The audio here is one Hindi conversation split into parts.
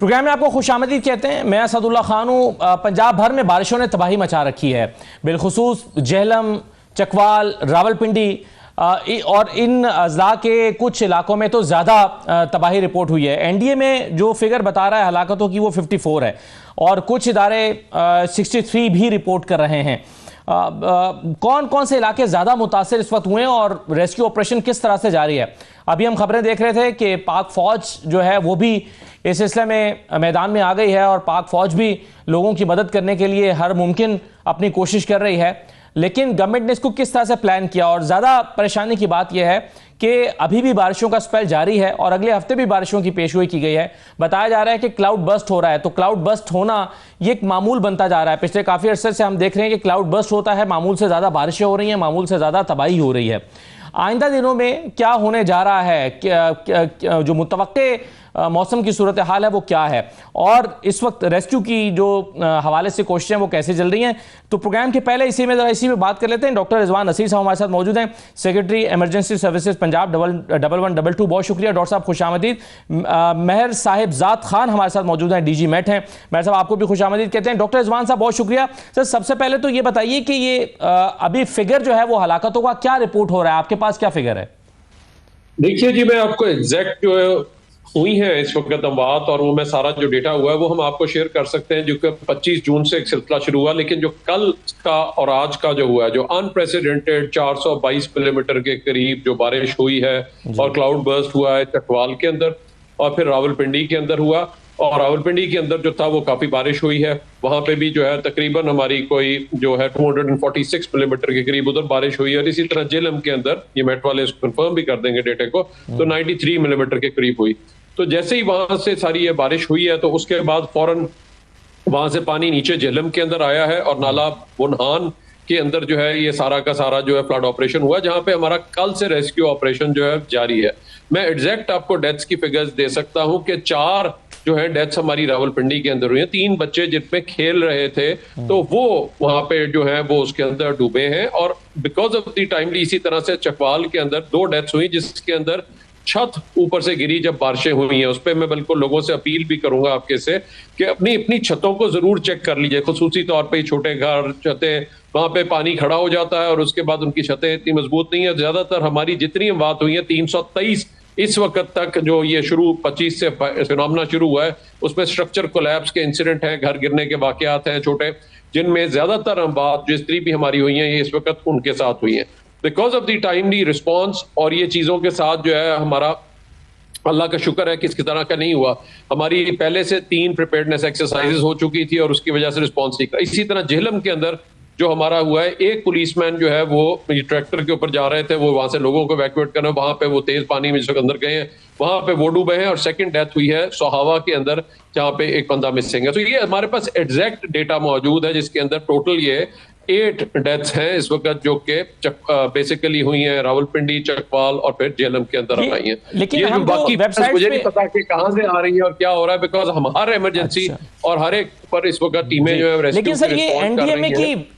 प्रोग्राम में आपको खुशामदीद कहते हैं। मैं असदुल्ला खान हूँ। पंजाब भर में बारिशों ने तबाही मचा रखी है, बिलखुसूस जेहलम, चकवाल, रावलपिंडी और इन अजला के कुछ इलाकों में तो ज़्यादा तबाही रिपोर्ट हुई है। एनडीए में जो फिगर बता रहा है हलाकतों की वो 54 है और कुछ इदारे 63 भी रिपोर्ट कर रहे हैं। कौन कौन से इलाके ज़्यादा मुतासिर इस वक्त हुए हैं और रेस्क्यू ऑपरेशन किस तरह से जारी है? अभी हम खबरें देख रहे थे कि पाक फौज जो है वो भी इस सिलसिले में मैदान में आ गई है और पाक फौज भी लोगों की मदद करने के लिए हर मुमकिन अपनी कोशिश कर रही है। लेकिन गवर्नमेंट ने इसको किस तरह से प्लान किया? और ज़्यादा परेशानी की बात यह है कि अभी भी बारिशों का स्पेल जारी है और अगले हफ्ते भी बारिशों की पेशगोई की गई है। बताया जा रहा है कि क्लाउड बस्ट हो रहा है, तो क्लाउड बस्ट होना ये एक मामूल बनता जा रहा है। पिछले काफ़ी अरसे से हम देख रहे हैं कि क्लाउड बस्ट होता है, मामूल से ज़्यादा बारिशें हो रही हैं, मामूल से ज़्यादा तबाही हो रही है। आइंदा दिनों में क्या होने जा रहा है, जो मुतवक्के मौसम की सूरत हाल है वो क्या है, और इस वक्त रेस्क्यू की जो हवाले से कोशिशें वो कैसे चल रही हैं? तो प्रोग्राम के पहले इसी में बात कर लेते हैं। डॉक्टर रिजवान नसीर साहब हमारे साथ मौजूद हैं, सेक्रेटरी इमरजेंसी सर्विसेज पंजाब 1122। बहुत शुक्रिया डॉक्टर साहब, खुशामदीद। महर साहिब ज़ात खान हमारे साथ मौजूद हैं, डीजी मेट हैं। महर साहब आपको भी खुशामदीद कहते हैं। डॉक्टर रिजवान साहब बहुत शुक्रिया। सर सबसे पहले तो ये बताइए कि ये अभी फिगर जो है वो हलाकतों का क्या रिपोर्ट हो रहा है, आपके पास क्या फिगर है? देखिए जी, मैं आपको एग्जैक्ट जो हुई है इस वक्त अमवात और वो मैं सारा जो डेटा हुआ है वो हम आपको शेयर कर सकते हैं, जो कि 25 जून से एक सिलसिला शुरू हुआ। लेकिन जो कल का और आज का जो हुआ है, जो अनप्रेसिडेंटेड 422 मिलीमीटर के करीब जो बारिश हुई है और क्लाउड बर्स्ट हुआ है चकवाल के अंदर और फिर रावलपिंडी के अंदर हुआ, और रावलपिंडी के अंदर जो था वो काफी बारिश हुई है। वहां पे भी जो है तकरीबन हमारी कोई जो है 246 मिलीमीटर के करीब उधर बारिश हुई है। और इसी तरह जेलम के अंदर, ये मेट वाले कंफर्म भी कर देंगे डेटे को, तो 93 मिलीमीटर के करीब हुई। तो जैसे ही वहां से सारी ये बारिश हुई है तो उसके बाद फौरन वहां से पानी नीचे जेहलम के अंदर आया है और नाला बुनहान के अंदर जो है ये सारा का सारा जो है फ्लड ऑपरेशन हुआ, जहां पे हमारा कल से रेस्क्यू ऑपरेशन जो है जारी है। मैं एग्जैक्ट आपको डेथ्स की फिगर्स दे सकता हूं कि 4 जो है डेथ्स हमारी रावलपिंडी के अंदर हुई हैं। 3 बच्चे जिनमें खेल रहे थे तो वो वहां पे जो है वो उसके अंदर डूबे हैं। और बिकॉज ऑफ द टाइमली इसी तरह से चकवाल के अंदर 2 डेथ्स हुई, जिसके अंदर छत ऊपर से गिरी जब बारिशें हुई हैं। उस पर मैं बिल्कुल लोगों से अपील भी करूंगा आपके से कि अपनी अपनी छतों को जरूर चेक कर लीजिए, खुसूसी तौर पे छोटे घर, छतें, वहां पे पानी खड़ा हो जाता है और उसके बाद उनकी छतें इतनी मजबूत नहीं है। ज्यादातर हमारी जितनी बात हुई है 323 इस वक्त तक जो ये शुरू 25 से फिनोमेना शुरू हुआ है उसमें स्ट्रक्चर कोलैप्स के इंसिडेंट हैं, घर गिरने के वाकयात हैं छोटे, जिनमें ज्यादातर बात जितनी भी हमारी हुई है ये इस वक्त उनके साथ हुई है because of the timely response. और ये चीजों के साथ जो है हमारा अल्लाह का शुक्र है कि इस तरह का नहीं हुआ। हमारी पहले से 3 प्रिपेयर्डनेस एक्सरसाइजेस हो चुकी थी और उसकी वजह से रिस्पॉन्स नहीं करा। इसी तरह जेहलम के अंदर जो हमारा हुआ है, एक पुलिसमैन जो है वो ट्रैक्टर के ऊपर जा रहे थे, वो वहां से लोगों को इवैक्यूएट करना, वहां पे वो तेज पानी में अंदर गए हैं, वहां पे वो डूबे हैं। और सेकंड डेथ हुई है सोहावा के अंदर, जहां पे एक बंदा मिसिंग है। तो ये हमारे पास एग्जैक्ट डेटा मौजूद है जिसके अंदर टोटल ये 8 डेथ्स हैं इस वक्त जो कि बेसिकली हुई हैं रावलपिंडी, चकवाल और फिर जेहलम के अंदर आई हैं। लेकिन ये हम बाकी वेबसाइट मुझे नहीं पता कि कहां से आ रही है और क्या हो रहा है, बिकॉज हम हर इमरजेंसी और हर एक पर इस वक्त टीमें जो है। लेकिन सर ये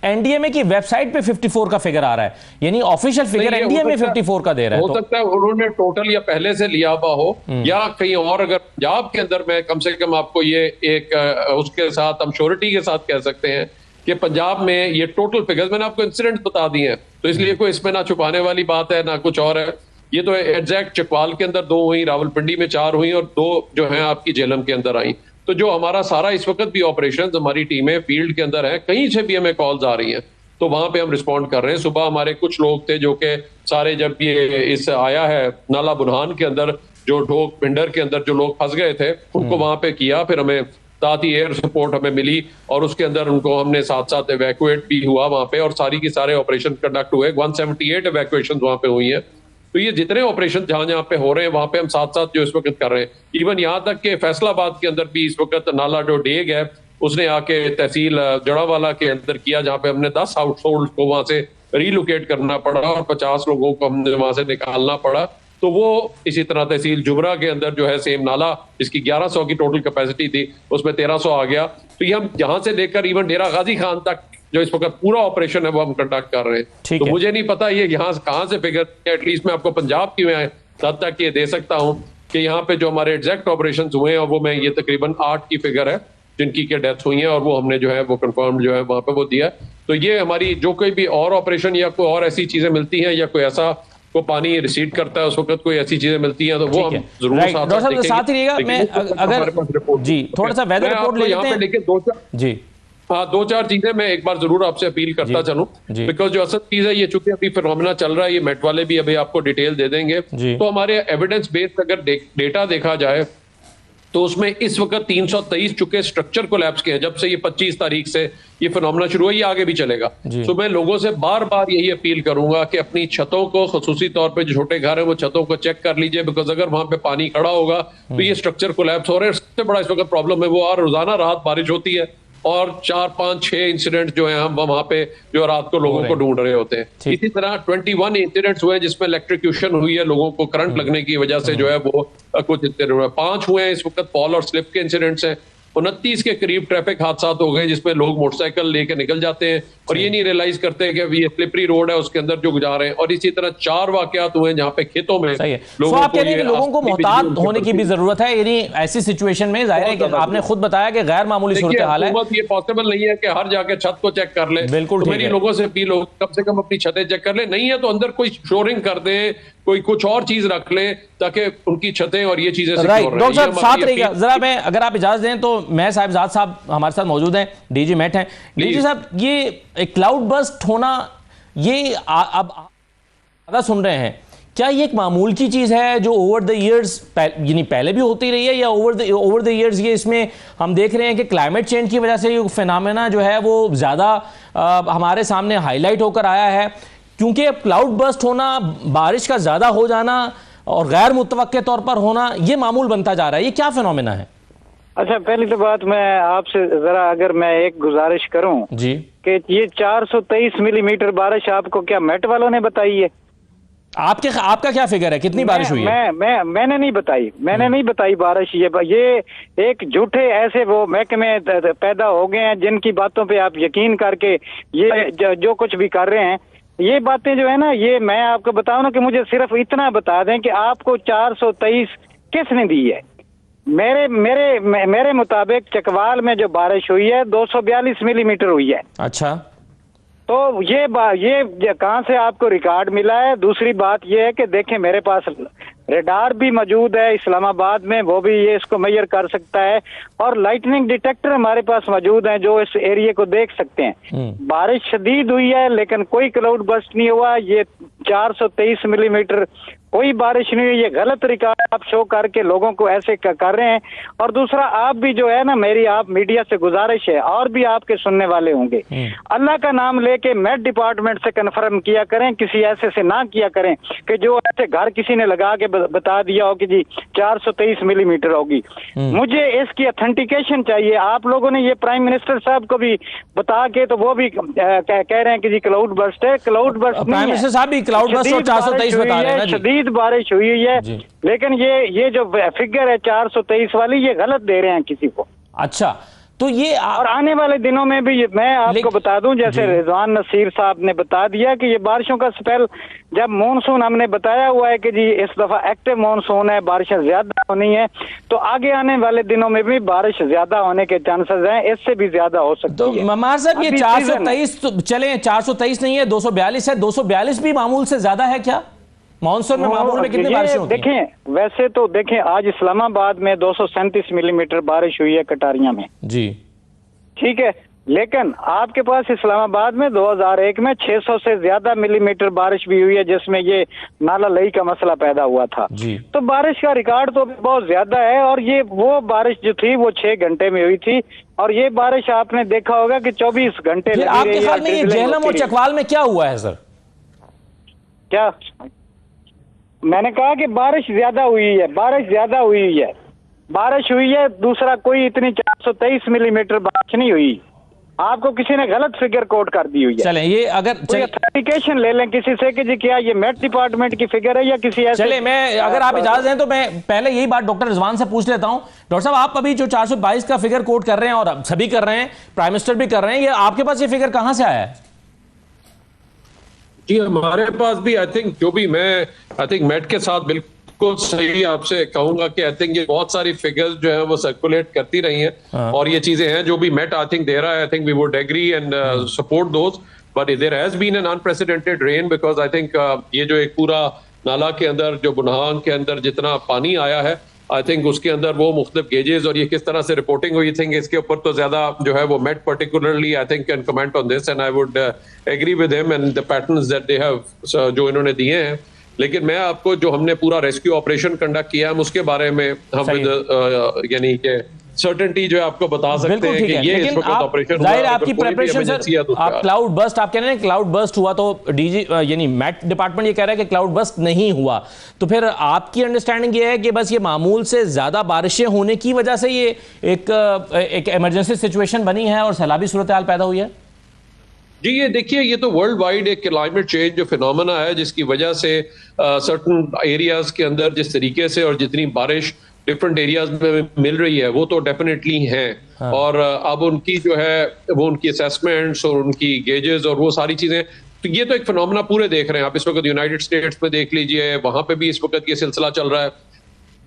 एनडीएमए की वेबसाइट पे 54 का फिगर आ रहा है, यानी ऑफिशियल फिगर एनडीएमए 54 का दे रहा है। हो सकता है उन्होंने टोटल या पहले से लिया हुआ हो या कहीं और। अगर पंजाब के अंदर मैं कम से कम आपको ये एक उसके साथ हम श्योरिटी के साथ कह सकते हैं कि पंजाब में ये टोटल फिगर्स मैंने आपको इंसिडेंट बता दिए हैं, तो इसलिए कोई इसमें ना छुपाने वाली बात है ना कुछ और है। ये तो एग्जैक्ट चकवाल के अंदर 2 हुई, रावलपिंडी में 4 हुई और 2 जो है आपकी जेहलम के अंदर आई। तो जो हमारा सारा इस वक्त भी ऑपरेशन हमारी टीमें फील्ड के अंदर है, कहीं से भी हमें कॉल्स आ रही हैं तो वहां पे हम रिस्पॉन्ड कर रहे हैं। सुबह हमारे कुछ लोग थे जो कि सारे जब ये इस आया है नाला बुनहान के अंदर जो ढोक पिंडर के अंदर जो लोग फंस गए थे उनको वहां पे किया, फिर हमें साथ ही एयर सपोर्ट हमें मिली और उसके अंदर उनको हमने साथ साथ इवैक्यूएट भी हुआ वहां पे और सारी की सारे ऑपरेशन कंडक्ट हुए। 178 इवैक्यूएशन वहां पे हुई है। तो ये जितने ऑपरेशन जहां जहां पे हो रहे हैं वहां पे हम साथ साथ जो इस वक्त कर रहे हैं। इवन यहाँ तक कि फैसलाबाद के अंदर भी इस वक्त नाला जो डेग है उसने आके तहसील जड़ावाला के अंदर किया, जहाँ पे हमने 10 हाउस होल्ड को वहां से रिलोकेट करना पड़ा और 50 लोगों को हमने वहां से निकालना पड़ा। तो वो इसी तरह तहसील जुबरा के अंदर जो है सेम नाला जिसकी 1100 की टोटल कैपेसिटी थी उसमें 1300 आ गया। तो ये हम जहां से लेकर इवन डेरा गाजी खान तक जो इस वक्त पूरा ऑपरेशन है वो हम कंडक्ट कर रहे हैं। तो मुझे नहीं पता ये यहाँ कहां से फिगर, एटलीस्ट मैं आपको पंजाब की मैं तब तक ये दे सकता हूँ कि यहाँ पे जो हमारे एग्जैक्ट ऑपरेशन हुए हैं, और वो मैं ये तकरीबन 8 की फिगर है जिनकी के डेथ हुई है, और वो हमने जो है वो कंफर्म जो है वहां पे वो दिया। तो ये हमारी जो कोई भी और ऑपरेशन या कोई और ऐसी चीजें मिलती हैं, या कोई ऐसा को पानी रिसीड करता है उस वक्त कोई ऐसी चीजें मिलती हैं, तो वो हम जरूर डॉक्टर साहब साथ ही रहिएगा। मैं अगर जी थोड़ा सा वेदर रिपोर्ट ले लेते हैं। देखिए जी हाँ, 2-4 चीजें मैं एक बार जरूर आपसे अपील करता चलूं, बिकॉज जो असल चीज है, ये चूंकि अभी फिनोमेना चल रहा है, ये मेट वाले भी अभी आपको डिटेल दे देंगे। तो हमारे एविडेंस बेस्ड अगर डेटा देखा जाए तो उसमें इस वक्त 323 चुके स्ट्रक्चर कोलैप्स के हैं जब से ये 25 तारीख से ये फिनोमेना शुरू हुआ, ये आगे भी चलेगा। तो मैं लोगों से बार बार यही अपील करूंगा कि अपनी छतों को, खुसूसी तौर पे जो छोटे घर है वो छतों को चेक कर लीजिए, बिकॉज अगर वहां पे पानी खड़ा होगा तो ये स्ट्रक्चर कोलैप्स हो रहे हैं। सबसे बड़ा इस वक्त प्रॉब्लम है वो, रोजाना रात बारिश होती है और 4-5-6 इंसिडेंट जो है हम वहां पे जो रात को लोगों को ढूंढ रहे होते हैं। इसी तरह 21 इंसिडेंट्स हुए जिसमें इलेक्ट्रिक्यूशन हुई है, लोगों को करंट लगने की वजह से जो है वो कुछ 5 हुए हैं इस वक्त फॉल और स्लिप के इंसिडेंट्स हैं। 29 के करीब ट्रैफिक हादसा हो गए जिसमें लोग मोटरसाइकिल लेके निकल जाते हैं और ये नहीं रियलाइज करते कि ये स्लिपरी रोड है उसके अंदर जो गुजार रहे हैं। और इसी तरह 4 वाकयात हुए जहां पे खेतों में लोगों आप कह रहे हैं कि लोगों को मोहतात होने की भी जरूरत है, यानी ऐसी सिचुएशन में जाहिर है कि आपने खुद बताया कि गैर मामूली सूरत हाल है। ये पॉसिबल नहीं है कि हर जाके छत को चेक कर ले। बिल्कुल मेरी लोगों से अपील हो कम से कम अपनी छतें चेक कर ले, नहीं है तो अंदर कोई शोरिंग कर दे, कोई कुछ और चीज रख ले ताकि उनकी छतें और ये चीजें सिक्योर रहें। डॉक्टर साहब साथ रहिएगा जरा, मैं अगर आप इजाजत दें तो मैं साहिबजाद साहब हमारे साथ मौजूद हैं, डीजी मेट हैं। डीजी साहब, ये एक क्लाउड बर्स्ट होना, ये अब ज्यादा सुन रहे हैं, क्या ये एक मामूल की चीज है जो ओवर द इयर्स यानी पहले भी होती रही है, या ओवर द इयर्स ये इसमें हम देख रहे हैं कि क्लाइमेट चेंज की वजह से ये फिनोमेना जो है वो ज्यादा हमारे सामने हाईलाइट होकर आया है? क्योंकि क्लाउड बर्स्ट होना, बारिश का ज्यादा हो जाना और गैर मुतवक्के तौर पर होना, ये मामूल बनता जा रहा है। ये क्या फिनोमेना है? अच्छा, पहली तो बात मैं आपसे जरा अगर मैं एक गुजारिश करूं जी कि ये 423 मिलीमीटर बारिश आपको क्या मेट वालों ने बताई है? आपका क्या फिगर है, कितनी बारिश हुई है? मैंने नहीं बताई, मैंने नहीं बताई बारिश। ये एक झूठे ऐसे वो महकमे पैदा हो गए हैं जिनकी बातों पे आप यकीन करके ये जो कुछ भी कर रहे हैं, ये बातें जो है ना, ये मैं आपको बताऊं ना कि मुझे सिर्फ इतना बता दें कि आपको 423 किसने दी है। मेरे मुताबिक चकवाल में जो बारिश हुई है 242 मिलीमीटर हुई है। अच्छा, तो ये कहाँ से आपको रिकॉर्ड मिला है? दूसरी बात ये है कि देखें, मेरे पास रेडार भी मौजूद है इस्लामाबाद में, वो भी ये इसको मेजर कर सकता है, और लाइटनिंग डिटेक्टर हमारे पास मौजूद हैं जो इस एरिया को देख सकते हैं। बारिश शदीद हुई है लेकिन कोई क्लाउड बर्स्ट नहीं हुआ। ये 423 मिलीमीटर कोई बारिश नहीं हुई। ये गलत रिकॉर्ड आप शो करके लोगों को ऐसे कर रहे हैं। और दूसरा, आप भी जो है ना, मेरी आप मीडिया से गुजारिश है, और भी आपके सुनने वाले होंगे, अल्लाह का नाम लेके मेट डिपार्टमेंट से कंफर्म किया करें, किसी ऐसे से ना किया करें कि जो ऐसे घर किसी ने लगा के बता दिया हो कि जी 423 मिलीमीटर होगी। मुझे इसकी ऑथेंटिकेशन चाहिए। आप लोगों ने ये प्राइम मिनिस्टर साहब को भी बता के, तो वो भी कह रहे हैं कि जी क्लाउड बर्स्ट है। क्लाउड बर्स्ट नहीं है, प्राइम मिनिस्टर साहब भी क्लाउड बर्स्ट और 423 बता रहे हैं। शदीद बारिश हुई है, लेकिन ये जो फिगर है 423 वाली, ये गलत दे रहे हैं किसी को। अच्छा, तो ये और आने वाले दिनों में भी मैं आपको बता दूं, जैसे रिजवान नसीर साहब ने बता दिया कि ये बारिशों का स्पेल, जब मॉनसून हमने बताया हुआ है कि जी इस दफा एक्टिव मॉनसून है, बारिशें ज्यादा होनी है, तो आगे आने वाले दिनों में भी बारिश ज्यादा होने के चांसेस हैं, इससे भी ज्यादा हो सकती तो है। ममार साहब, ये 423 चले, 423 नहीं है, 242 है। 242 भी मामूल से ज्यादा है क्या? मानसून में मामूल में कितनी बारिश होती है? देखें, वैसे तो देखें, आज इस्लामाबाद में 237 मिलीमीटर बारिश हुई है, कटारिया में जी, ठीक है, लेकिन आपके पास इस्लामाबाद में 2001 में 600 से ज्यादा मिलीमीटर बारिश भी हुई है, जिसमें ये नाला लई का मसला पैदा हुआ था जी। तो बारिश का रिकॉर्ड तो बहुत ज्यादा है। और ये वो बारिश जो थी वो 6 घंटे में हुई थी, और ये बारिश आपने देखा होगा कि 24 घंटे लगी रही है। आपके ख्याल में ये जेहलम और चकवाल में क्या हुआ है सर? क्या मैंने कहा कि बारिश ज्यादा हुई है, बारिश ज्यादा हुई है, बारिश हुई है। दूसरा, कोई इतनी 423 मिलीमीटर बारिश नहीं हुई। आपको किसी ने गलत फिगर कोट कर दी हुई है। चलें, ये अगर ऑथेंटिकेशन ले लें किसी से कि जी क्या ये मेट डिपार्टमेंट की फिगर है या किसी ऐसे। चले, मैं अगर आप इजाजत दें तो मैं पहले यही बात डॉक्टर रिजवान से पूछ लेता हूं। डॉक्टर साहब, आप अभी जो 422 का फिगर कोट कर रहे हैं और सभी कर रहे हैं, प्राइम मिनिस्टर भी कर रहे हैं, ये आपके पास ये फिगर कहां से आया है? जी, हमारे पास भी आई थिंक मेट के साथ बिल्कुल बिल्कुल सही आपसे कहूंगा कि आई थिंक ये बहुत सारी फिगर्स जो है वो सर्कुलेट करती रही हैं और ये चीजें हैं जो भी मेट आई थिंक दे रहा है, I think we would agree and support those, but there has been an unprecedented rain because I think ये जो एक पूरा नाला के अंदर जो बुनहान के अंदर जितना पानी आया है, आई थिंक उसके अंदर वो मुख्तलिफ गेजेस और ये किस तरह से रिपोर्टिंग हुई, थिंक इसके ऊपर तो ज्यादा जो है वो मेट particularly I think can comment on this and I would agree with him and the patterns that they have जो इन्होंने दिए हैं। लेकिन मैं आपको जो हमने पूरा रेस्क्यू ऑपरेशन कंडक्ट किया है उसके बारे में हम यानी कि सर्टेनिटी जो है आपको बता सकते हैं कि ये इस वक्त ऑपरेशन हुआ। जाहिर आपकी प्रिपरेशन सर, आप क्लाउड बर्स्ट आप कह रहे हैं क्लाउड बर्स्ट हुआ तो डीजी यानी मैट डिपार्टमेंट ये कह रहा है कि क्लाउड बर्स्ट नहीं हुआ, तो फिर आपकी अंडरस्टैंडिंग ये है कि बस ये मामूल से ज्यादा बारिशें होने की वजह से ये एक इमरजेंसी सिचुएशन बनी है और सैलाबी सूरत हाल पैदा हुई है? जी ये देखिए, ये तो वर्ल्ड वाइड एक क्लाइमेट चेंज जो फिनोमेना है जिसकी वजह से सर्टन एरियाज के अंदर जिस तरीके से और जितनी बारिश डिफरेंट एरियाज में मिल रही है वो तो डेफिनेटली है। हाँ। और अब उनकी जो है वो उनकी असेसमेंट्स और उनकी गेजेस और वो सारी चीजें, तो ये तो एक फिनोमेना पूरे देख रहे हैं आप। इस वक्त यूनाइटेड स्टेट्स में देख लीजिए, वहां पे भी इस वक्त ये सिलसिला चल रहा है।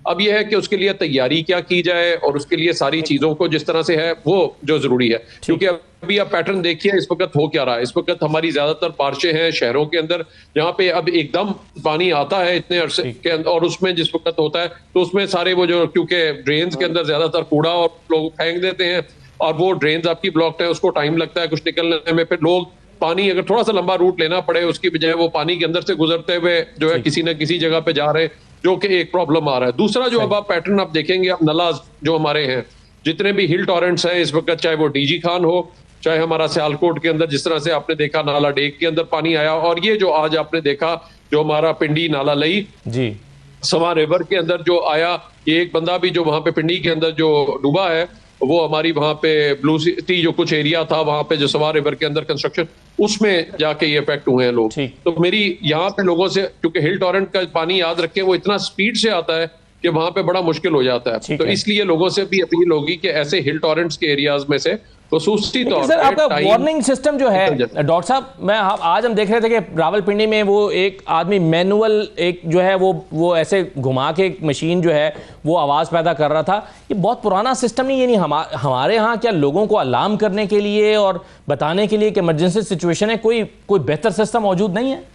अब यह है कि उसके लिए तैयारी क्या की जाए और उसके लिए सारी चीजों को जिस तरह से है वो जो जरूरी है, क्योंकि अभी आप पैटर्न देखिए इस वक्त हो क्या रहा है। इस वक्त हमारी ज्यादातर बारिशें हैं शहरों के अंदर जहां पे अब एकदम पानी आता है इतने अरसे के अंदर, और उसमें जिस वक्त होता है तो उसमें सारे वो जो, क्योंकि ड्रेन्स के अंदर ज्यादातर कूड़ा और लोग फेंक देते हैं और वो ड्रेन्स आपकी ब्लॉक्ड है, उसको टाइम लगता है कुछ निकलने में। फिर लोग पानी अगर थोड़ा सा लंबा रूट लेना पड़े उसकी बजाय वो पानी के अंदर से गुजरते हुए जो है किसी न किसी जगह पे जा रहे हैं, जो कि एक प्रॉब्लम आ रहा है। दूसरा जो अब आप पैटर्न आप देखेंगे, आप नलाज जो हमारे हैं, जितने भी हिल टॉरेंट्स हैं इस वक्त, चाहे वो डीजी खान हो, चाहे हमारा सियालकोट के अंदर जिस तरह से आपने देखा नाला डेक के अंदर पानी आया, और ये जो आज आपने देखा जो हमारा पिंडी नाला लई जी सवा रिवर के अंदर जो आया, ये एक बंदा भी जो वहां पे पिंडी के अंदर जो डूबा है वो हमारी वहां पे ब्लू सिटी जो कुछ एरिया था वहां पे जो सवा रिवर के अंदर कंस्ट्रक्शन, उसमें जाके ये इफेक्ट हुए हैं लोग। तो मेरी यहाँ पे लोगों से, क्योंकि हिल टॉरेंट का पानी याद रखें वो इतना स्पीड से आता है कि वहां पे बड़ा मुश्किल हो जाता है, तो इसलिए लोगों से भी अपील होगी कि ऐसे हिल टॉरेंट्स के एरियाज में से खसूसी तौर पर आपका वार्निंग सिस्टम जो है डॉक्टर साहब, मैं आज हम देख रहे थे कि रावलपिंडी में वो एक आदमी मैनुअल एक जो है वो ऐसे घुमा के एक मशीन जो है वो आवाज पैदा कर रहा था। ये बहुत पुराना सिस्टम नहीं, यानी हमारे यहाँ क्या लोगों को अलार्म करने के लिए और बताने के लिए कि इमरजेंसी सिचुएशन है कोई बेहतर सिस्टम मौजूद नहीं है?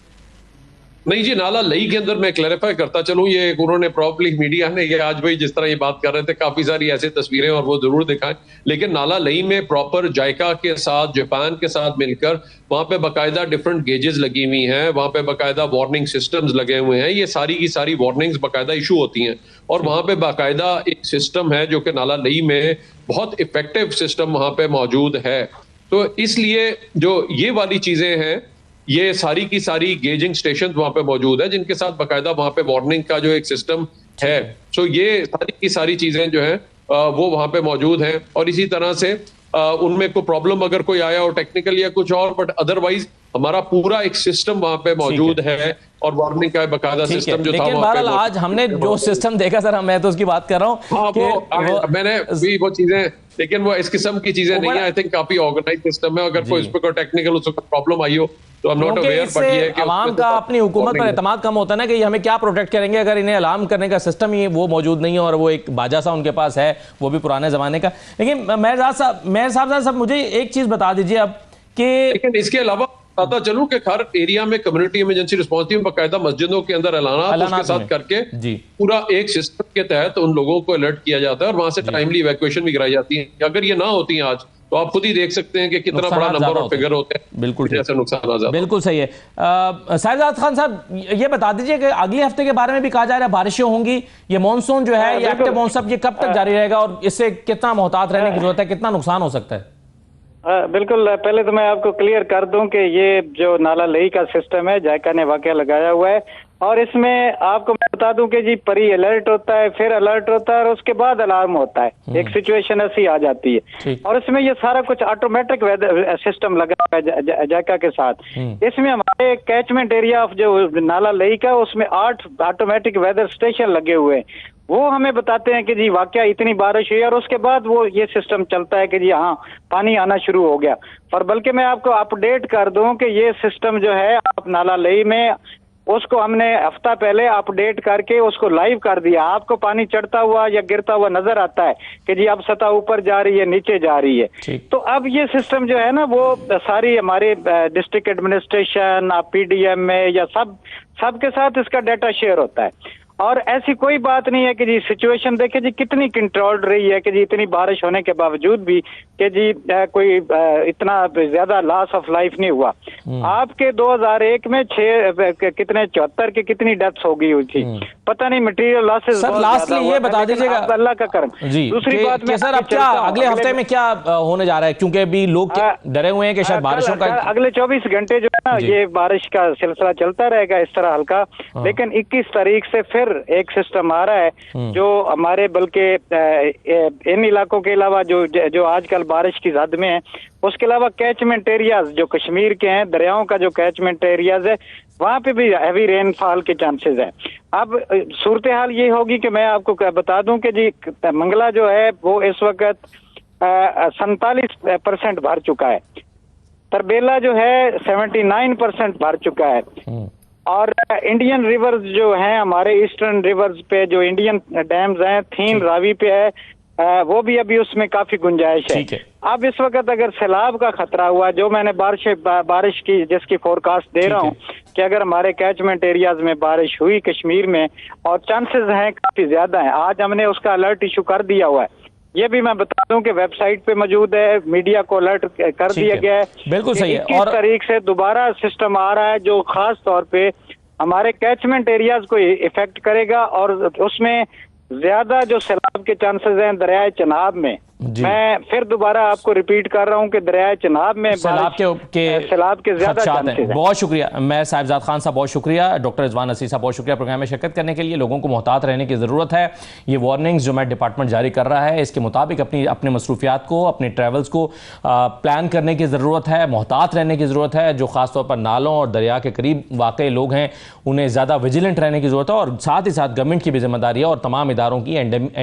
नहीं जी, नाला लई के अंदर मैं क्लैरिफाई करता चलूं, ये उन्होंने प्रॉब्ली मीडिया ने ये आज भाई जिस तरह ये बात कर रहे थे काफी सारी ऐसी तस्वीरें और वो जरूर दिखाएं, लेकिन नाला लई में प्रॉपर जायका के साथ जापान के साथ मिलकर वहां पे बाकायदा डिफरेंट गेजेस लगी हुई हैं, वहां पे बाकायदा वार्निंग सिस्टम्स लगे हुए हैं, ये सारी की सारी वार्निंग्स बाकायदा इशू होती हैं और वहां पे बाकायदा एक सिस्टम है जो कि नाला लई में बहुत इफेक्टिव सिस्टम वहां पे मौजूद है। तो इसलिए जो ये वाली चीजें हैं, ये सारी की सारी गेजिंग स्टेशन वहां पे मौजूद है जिनके साथ बाकायदा वहां पे वार्निंग का जो एक सिस्टम है। सो ये सारी की सारी चीजें जो है वो वहां पे मौजूद हैं और इसी तरह से उनमें कोई प्रॉब्लम अगर कोई आया हो टेक्निकल या कुछ और, बट अदरवाइज हमारा पूरा एक सिस्टम वहां पे मौजूद है और वार्निंग का बाकायदा सिस्टम जो था वहां पे। आज हमने जो सिस्टम देखा सर, मैं तो उसकी बात कर रहा हूँ, मैंने भी वो चीजें, लेकिन वो इस किस्म की चीजें नहीं है। आई थिंक काफी ऑर्गेनाइज सिस्टम है, अगर कोई इस पर टेक्निकल उसको प्रॉब्लम आई हो तो I'm not aware, but ये है कि आवाम का अपनी हुकूमत पर एतमाद कम होता है ना कि ये हमें क्या प्रोटेक्ट करेंगे अगर इन्हें अलार्म करने का सिस्टम ही वो मौजूद नहीं है और वो एक बाजा सा उनके पास है, वो भी पुराने जमाने का। लेकिन मेयर साहब मुझे एक चीज बता दीजिए अब कि, लेकिन इसके अलावा पता चलूं कि हर एरिया में कम्युनिटी इमरजेंसी रिस्पांस टीम बाकायदा मस्जिदों के अंदर ऐलानात उसके साथ करके पूरा एक सिस्टम के तहत उन लोगों को अलर्ट किया जाता है और वहां से टाइमली इवैक्यूएशन भी कराई जाती है। अगर ये ना होती है आज तो आप खुद ही देख सकते हैं कि कितना बड़ा नंबर और फिगर होते हैं। बिल्कुल जैसे नुकसान बिल्कुल सही है। साहिबजाद खान साहब ये बता दीजिए कि अगले हफ्ते के बारे में भी कहा जा रहा है बारिशें होंगी, ये मॉनसून जो है ये एक्टिव मॉनसून ये कब तक जारी रहेगा और इससे कितना मोहतात रहने की जरूरत है, कितना नुकसान हो सकता है? बिल्कुल, पहले तो मैं आपको क्लियर कर दूं कि ये जो नाला लई का सिस्टम है जायका ने वाकई लगाया हुआ है और इसमें आपको मैं बता दूं कि जी परी अलर्ट होता है, फिर अलर्ट होता है और उसके बाद अलार्म होता है, एक सिचुएशन ऐसी आ जाती है और इसमें ये सारा कुछ ऑटोमेटिक वेदर सिस्टम लगा हुआ है जायका के साथ। इसमें हमारे कैचमेंट एरिया ऑफ जो नाला लई का उसमें 8 ऑटोमेटिक वेदर स्टेशन लगे हुए हैं, वो हमें बताते हैं कि जी वाकया इतनी बारिश हुई और उसके बाद वो ये सिस्टम चलता है कि जी हाँ पानी आना शुरू हो गया। और बल्कि मैं आपको अपडेट कर दूं कि ये सिस्टम जो है आप नाला लई में उसको हमने हफ्ता पहले अपडेट करके उसको लाइव कर दिया। आपको पानी चढ़ता हुआ या गिरता हुआ नजर आता है कि जी अब सतह ऊपर जा रही है, नीचे जा रही है। ठीक। तो अब ये सिस्टम जो है ना, वो सारी हमारे डिस्ट्रिक्ट एडमिनिस्ट्रेशन, पीडीएम में या सबके साथ इसका डाटा शेयर होता है। और ऐसी कोई बात नहीं है कि जी सिचुएशन देखे जी कितनी कंट्रोल्ड रही है कि जी इतनी बारिश होने के बावजूद भी कि जी कोई इतना ज्यादा लॉस ऑफ लाइफ नहीं हुआ। आपके 2001 में 74 की कितनी डेथ्स हो गई हुई थी, पता नहीं मटेरियल लॉसेस। सर लास्टली ये बता दीजिएगा अल्लाह का करम जी, दूसरी बात में सर अब क्या अगले हफ्ते में क्या होने जा रहा है, क्योंकि अभी लोग डरे हुए हैं कि शायद बारिशों का अगले 24 घंटे जो है ना ये बारिश का सिलसिला चलता रहेगा इस तरह हल्का। लेकिन 21 तारीख से फिर एक सिस्टम आ रहा है जो हमारे बल्कि इन इलाकों के अलावा जो आजकल बारिश की हद में है, उसके अलावा कैचमेंट एरियाज जो कश्मीर के हैं, दरियाओं का जो कैचमेंट एरियाज है, वहां पे भी हैवी रेनफॉल के चांसेस है। अब सूरत हाल ये होगी कि मैं आपको बता दूं कि जी मंगला जो है वो इस वक्त 47% भर चुका है, तरबेला जो है 79% भर चुका है। और इंडियन रिवर्स जो हैं हमारे ईस्टर्न रिवर्स पे जो इंडियन डैम्स हैं, थीन रावी पे है, वो भी अभी उसमें काफी गुंजाइश है। अब इस वक्त अगर सैलाब का खतरा हुआ, जो मैंने बारिश की जिसकी फोरकास्ट दे रहा हूँ कि अगर हमारे कैचमेंट एरियाज में बारिश हुई कश्मीर में, और चांसेस हैं काफी ज्यादा है, आज हमने उसका अलर्ट इशू कर दिया हुआ है। ये भी मैं बता दूं कि वेबसाइट पे मौजूद है, मीडिया को अलर्ट कर दिया गया है। बिल्कुल सही है। 21 तारीख से दोबारा सिस्टम आ रहा है जो खास तौर पे हमारे कैचमेंट एरियाज को इफेक्ट करेगा, और उसमें ज्यादा जो सैलाब के चांसेस हैं दरियाए चनाब में। मैं फिर दोबारा आपको रिपीट कर रहा हूं कि दरियाए चनाब में सैलाब के ज्यादा चांसेस हैं। बहुत शुक्रिया मैं साहिबजाद खान साहब, बहुत शुक्रिया। डॉक्टर रिजवान नसीर साहब बहुत शुक्रिया प्रोग्राम में शिरकत करने के लिए। लोगों को मोहतात रहने की ज़रूरत है। ये वार्निंग्स जो मैं डिपार्टमेंट जारी कर रहा है इसके मुताबिक अपने मसरूफियात को, अपने ट्रैवल्स को प्लान करने की ज़रूरत है, मोहतात रहने की ज़रूरत है। जो ख़ासतौर पर नालों और दरिया के करीब वाक़ई लोग हैं उन्हें ज़्यादा विजिलेंट रहने की ज़रूरत है, और साथ ही साथ गवर्नमेंट की भी जिम्मेदारी है और तमाम इदारों की,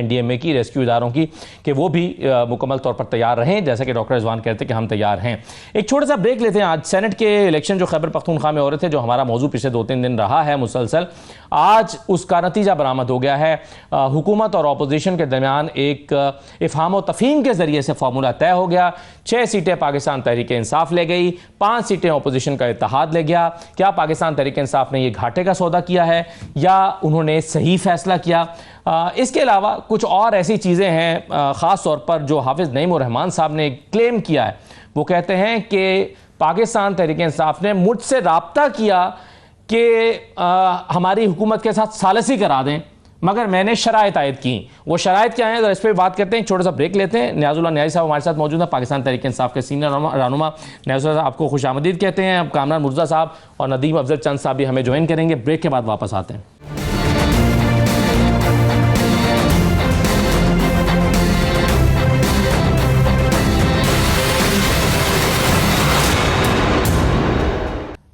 NDMA की, रेस्क्यू इदारों की, कि वो भी मुकम्मल तौर पर तैयार रहें, जैसे कि डॉक्टर रिजवान कहते हैं कि हम तैयार हैं। एक छोटा सा ब्रेक लेते हैं। आज सेनेट के इलेक्शन जो खैबर पख्तूनख्वा में हो रहे थे, जो हमारा मौजू पिछले 2-3 दिन रहा है मुसलसल, आज उसका नतीजा बरामद हो गया है। हुकूमत और अपोजिशन के दरमियान एक इफ़हाम व तफ़हीम के जरिए से फार्मूला तय हो गया। 6 सीटें पाकिस्तान तहरीक इंसाफ ले गई, 5 सीटें अपोजिशन का इत्तेहाद ले गया। क्या पाकिस्तान तहरीक इंसाफ ने यह घाटे का सौदा किया है या उन्होंने सही फैसला किया? इसके अलावा कुछ और ऐसी चीज़ें हैं, ख़ास तौर पर जो हाफिज़ नईम उर रहमान साहब ने क्लेम किया है। वो कहते हैं कि पाकिस्तान तहरीक इंसाफ ने मुझसे रब्ता किया कि हमारी हुकूमत के साथ सालसी करा दें, मगर मैंने शराइत आयद की। वो शराइत क्या है, इस पर बात करते हैं। छोटा सा ब्रेक लेते हैं। न्याजुल्लाह न्याजी साहब हमारे साथ मौजूद हैं, पाकिस्तान तहरीक इंसाफ के सीनियर रहनुमा। न्याजुल्लाह आपको खुश आमदीद कहते हैं। अब कामरान मुर्जा साहब और नदीम अफजल चंद साहब भी हमें ज्वाइन करेंगे। ब्रेक के बाद वापस आते हैं।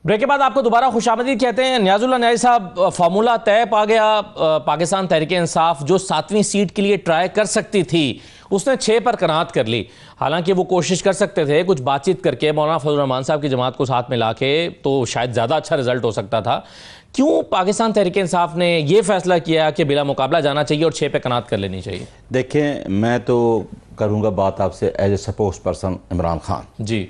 ब्रेक के बाद आपको दोबारा खुशामदीद कहते हैं। न्याजुल्लाह न्याजी साहब, फार्मूला तय पा गया। पाकिस्तान तहरीक इंसाफ जो 7वीं सीट के लिए ट्राई कर सकती थी उसने 6 पर कनात कर ली। हालांकि वो कोशिश कर सकते थे कुछ बातचीत करके मौलाना फजल रहमान साहब की जमात को साथ में लाके, तो शायद ज़्यादा अच्छा रिजल्ट हो सकता था। क्यों पाकिस्तान तहरीक इंसाफ ने ये फैसला किया कि बिला मुकाबला जाना चाहिए और 6 पे कनात कर लेनी चाहिए? देखें, मैं तो करूँगा बात आपसे as a support person Imran Khan ji,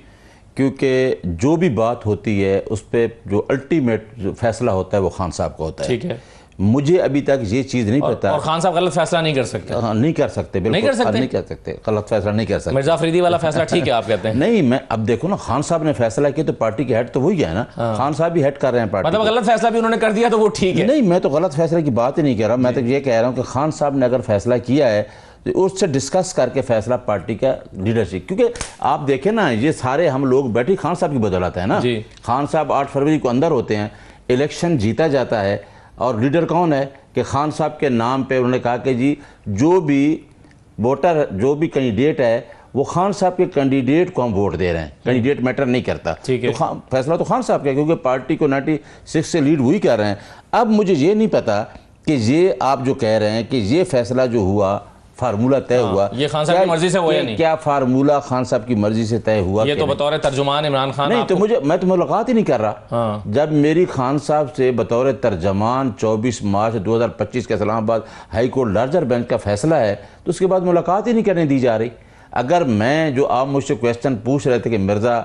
क्योंकि जो भी बात होती है उस पर जो अल्टीमेट फैसला होता है वो खान साहब का होता है। ठीक है। मुझे अभी तक ये चीज़ नहीं पता। और खान साहब गलत फैसला नहीं कर सकते? हाँ, नहीं कर सकते, बिल्कुल नहीं कर सकते, गलत फैसला नहीं कर सकते। मिर्जा अफरीदी वाला फैसला ठीक है आप कहते हैं? नहीं, मैं अब देखो ना, खान साहब ने फैसला किया तो पार्टी के हेड तो वही है ना। खान साहब भी हेड कर रहे हैं पार्टी, मतलब गलत फैसला भी उन्होंने कर दिया तो वो ठीक है? नहीं, मैं तो गलत फैसले की बात ही नहीं कर रहा। मैं तो ये कह रहा हूँ कि खान साहब ने अगर फैसला किया है तो उससे डिस्कस करके फैसला पार्टी का लीडरशिप, क्योंकि आप देखें ना ये सारे हम लोग बैठे खान साहब की बदौलत है ना। खान साहब 8 फरवरी को अंदर होते हैं, इलेक्शन जीता जाता है, और लीडर कौन है कि खान साहब के नाम पे उन्होंने कहा कि जी जो भी वोटर, जो भी कैंडिडेट है वो खान साहब के कैंडिडेट को हम वोट दे रहे हैं, कैंडिडेट मैटर नहीं करता। तो फैसला तो खान साहब का, क्योंकि पार्टी को 96 से लीड वही कर रहे हैं। अब मुझे ये नहीं पता कि ये आप जो कह रहे हैं कि ये फैसला जो हुआ फार्मूला तय हुआ, ये खान साहब की मर्जी से हुआ या नहीं? क्या फार्मूला खान साहब की मर्जी से तय हुआ? ये तो बतौर तर्जुमान इमरान खान नहीं, तो मैं तो मुलाकात ही नहीं कर रहा। जब मेरी खान साहब से बतौर तर्जमान 24 मार्च 2025 के Islamabad high court larger bench का फैसला है, तो उसके बाद मुलाकात ही नहीं करने दी जा रही। अगर मैं जो आप मुझसे क्वेश्चन पूछ रहे थे कि मिर्जा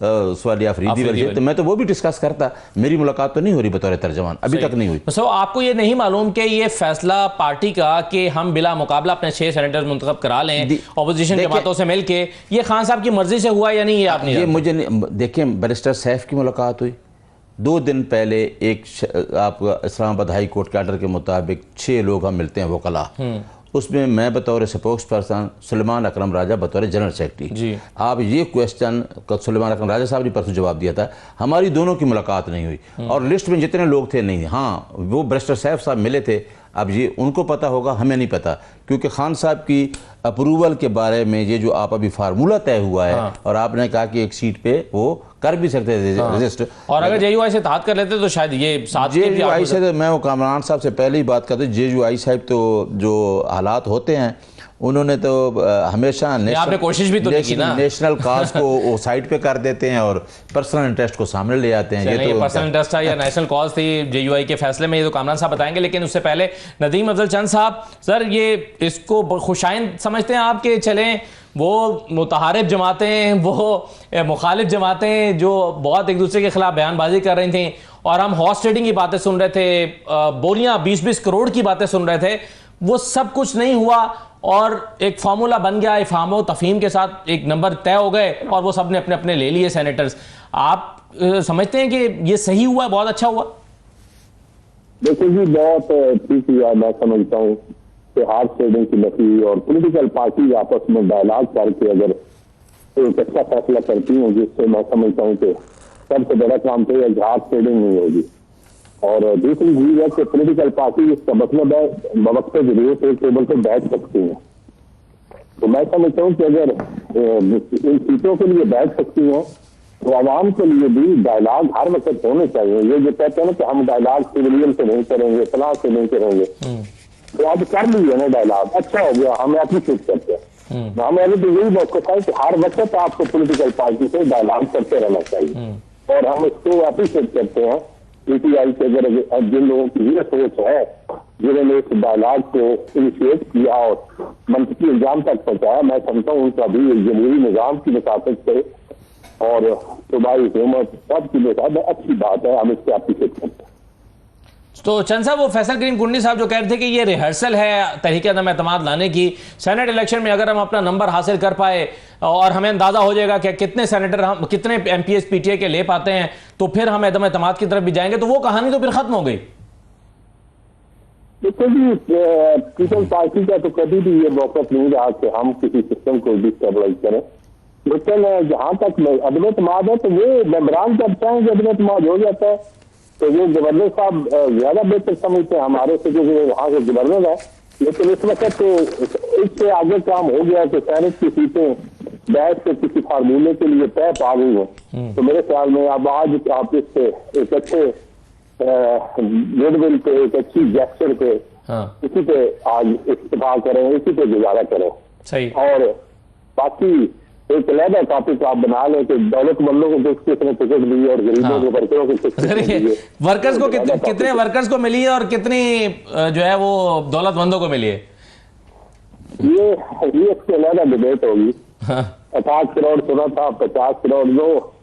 सवालिया अफरीदी वाली, तो मैं तो वो भी डिस्कस करता। मेरी मुलाकात तो नहीं हो रही बतौर तर्जमान, अभी तक नहीं हुई। तो आपको ये नहीं मालूम कि ये फैसला पार्टी का कि हम बिला मुकाबला अपने 6 सेनेटर्स मुंतखब करा लें ऑपोजिशन जमातों से मिलके, ये खान साहब की मर्जी से हुआ या नहीं? ये आप नहीं, ये मुझे देखिए, बैरिस्टर सैफ की मुलाकात हुई 2 दिन पहले। आपका इस्लामाबाद हाई कोर्ट के आर्डर के मुताबिक 6 लोग हम मिलते हैं वकला, उसमें मैं बतौर स्पोक्स पर्सन, सुलेमान अकरम राजा बतौर जनरल सेक्रेटरी। आप ये क्वेश्चन सुलेमान अकरम राजा साहब ने परसों जवाब दिया था, हमारी दोनों की मुलाकात नहीं हुई। और लिस्ट में जितने लोग थे नहीं, हाँ वो बैरिस्टर सैफ साहब मिले थे। अब ये उनको पता होगा, हमें नहीं पता, क्योंकि खान साहब की अप्रूवल के बारे में ये जो आप अभी फार्मूला तय हुआ है, और आपने कहा कि एक सीट पे वो कर भी सकते थे रजिस्टर, और अगर जेयूआई से इत्तेहाद कर लेते तो शायद ये साथ जेयूआई से, तो मैं वो कामरान साहब से पहले ही बात करते, जेयूआई साहब तो जो हालात होते हैं उन्होंने तो हमेशा आपने कोशिश भी तो की ना, नेशनल काज को वो साइड पे कर देते हैं और पर्सनल इंटरेस्ट को सामने ले आते हैं। ये तो पर्सनल इंटरेस्ट था या नेशनल कॉज थी जेयूआई के फैसले में, ये तो कामरान साहब बताएंगे। लेकिन उससे पहले नदीम अफजल चंद साहब, सर ये इसको खुशाइन समझते हैं आपके? चलें वो मुतहारिब जमातें, वो मुखालिफ जमातें जो बहुत एक दूसरे के खिलाफ बयानबाजी कर रही थी, और हम हॉर्स ट्रेडिंग की बातें सुन रहे थे, बोलियां 20-20 करोड़ की बातें सुन रहे थे, वो सब कुछ नहीं हुआ और एक फार्मूला बन गया, इफ़हाम व तफहीम के साथ एक नंबर तय हो गए और वो सब ने अपने अपने ले लिए सेनेटर्स। आप समझते हैं कि ये सही हुआ, बहुत अच्छा हुआ? देखिए जी, बहुत ठीक हुआ। मैं समझता हूँ कि हार्स ट्रेडिंग की नफी और पॉलिटिकल पार्टी आपस में डायलॉग करके अगर एक अच्छा फैसला करती हूँ, जिससे मैं समझता हूँ कि सबसे बड़ा काम तो है हार्स ट्रेडिंग नहीं होगी। और दूसरी चीज है कि पॉलिटिकल पार्टी, इसका मतलब है वक्त पे जरूरत एक टेबल पर बैठ सकती है। तो मैं समझता हूँ कि अगर इन सीटों के लिए बैठ सकती हैं तो आवाम के लिए भी डायलॉग हर वक्त होने चाहिए। ये जो कहते हैं ना कि हम डायलॉग सिविलियन से नहीं करेंगे, फलां से नहीं करेंगे, तो अब कर लीजिए ना डायलॉग, अच्छा हो गया, हम एप्रिशिएट करते हैं। हमें तो यही मौका है कि हर वक्त आपको पॉलिटिकल पार्टी से डायलॉग करते रहना चाहिए, और हम इसको एप्रिशिएट करते हैं। पीटीआई के अगर जिन लोगों की ये सोच है, जिन्होंने इस डायलॉग को इनिशिएट किया और मंतकी इंजाम तक पहुंचाया, मैं समझता हूँ उनका भी जमहूरी निजाम की मुताबिक से और सूबाई हुकूमत सब की मुताबिक अच्छी बात है, हम इसको एप्रिशिएट करते हैं। तो चंद साहब, वो फैसल करीम कुंडी साहब जो कह रहे थे कि ये रिहर्सल है तहरीक अदम एतमाद लाने की, सेनेट इलेक्शन में अगर हम अपना नंबर हासिल कर पाए और हमें अंदाजा हो जाएगा कि कितने सेनेटर हम, कितने एमपीएस पीटीआई के ले पाते हैं, तो फिर हम अदम एतमाद की तरफ भी जाएंगे, तो वो कहानी तो फिर खत्म हो गई। देखो जी, पीपल्स पार्टी का तो कभी भी ये मौका नहीं रहा कि हम किसी सिस्टम को डिस्टेबलाइज करें, लेकिन जहां तक अदम एतमाद है तो वो मेंबरान जब चाहें कि अदम एतमाद हो जाता है, तो वो गवर्नर साहब ज्यादा बेहतर समझते हैं हमारे से, क्योंकि वहाँ के गवर्नर है। लेकिन इस वक्त तो इससे आगे काम हो गया कि सैनिक की सीटें बैठ के किसी फार्मूले के लिए तय पा गई हो, तो मेरे ख्याल में अब आज आप इससे एक अच्छे गुडविल पे, एक अच्छी जेस्चर पे, इसी पे आज इस्तेफा करें, इसी पे गुजारा करें। सही। और बाकी एक अलग टॉपिक आप बना लें कि दौलतमंदों को किसने टिकट दी और गरीबों को, वर्करों को वर्कर्स को कितने वर्कर्स को मिली है और कितनी जो है वो दौलतमंदों को मिली है, ये इसके अलग डिबेट होगी। 50 करोड़ सुना था, 50 करोड़ दो,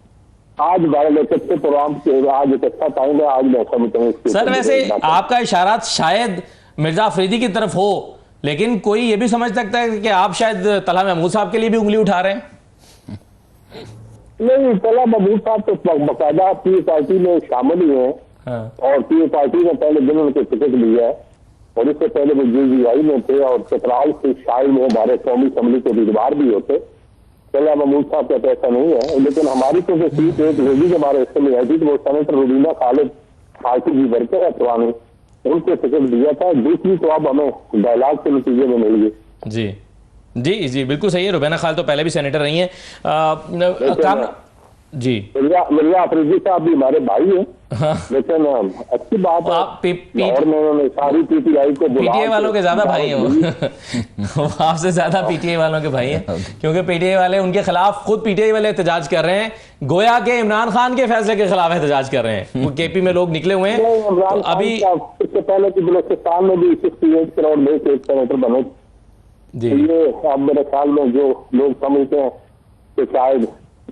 आज बारह अच्छे प्रोग्राम के आज एक अच्छा टाइम है, आज मैं समझता हूँ। सर वैसे आपका इशारा शायद मिर्जा अफरीदी की तरफ हो, लेकिन कोई ये भी समझ सकता है कि आप शायद तलहा महमूद साहब के लिए भी उंगली उठा रहे हैं। नहीं, तलहा महमूद साहब तो बाकायदा पीए पार्टी में शामिल ही है, और पीए पार्टी ने पहले दिन उनके टिकट लिया है, और इससे पहले वो जेवीआई में थे, और चतराल से शायद में हमारे कौमी असम्बली के उम्मीदवार भी होते। तलहा महमूद साहब का तो ऐसा नहीं है, लेकिन हमारी तो सीट एक होगी जो हमारे हिस्से में आई थी, तो वो सेनेटर रुबीना खालिद पार्टी की वर्कर है पुरानी, उनको टिकट दिया था। दूसरी तो अब हमें डायलॉग के नतीजे में मिल गई। जी जी जी, बिल्कुल सही है। रुबीना खालिद तो पहले भी सेनेटर रही हैं। जी। मिर्जा अफरीदी साहब भी हमारे भाई हैं, लेकिन अच्छी बात है आप और उन्होंने सारी पीटीआई को बुला पीटीआई वालों के ज्यादा भाई हैं दी। वो आपसे ज्यादा पीटीआई वालों के भाई हैं, क्योंकि पीटीआई वाले उनके खिलाफ, खुद पीटीआई वाले एहतजाज कर रहे हैं, गोया के इमरान खान के फैसले के खिलाफ एहतजाज कर रहे हैं। वो केपी में लोग निकले हुए हैं, तो अभी इससे पहले कि बलूचिस्तान में भी 68 करोड़ में से 1 सेनेटर बने। जी तो ये अब मेरे ख्याल में जो लोग समझते हैं कि शायद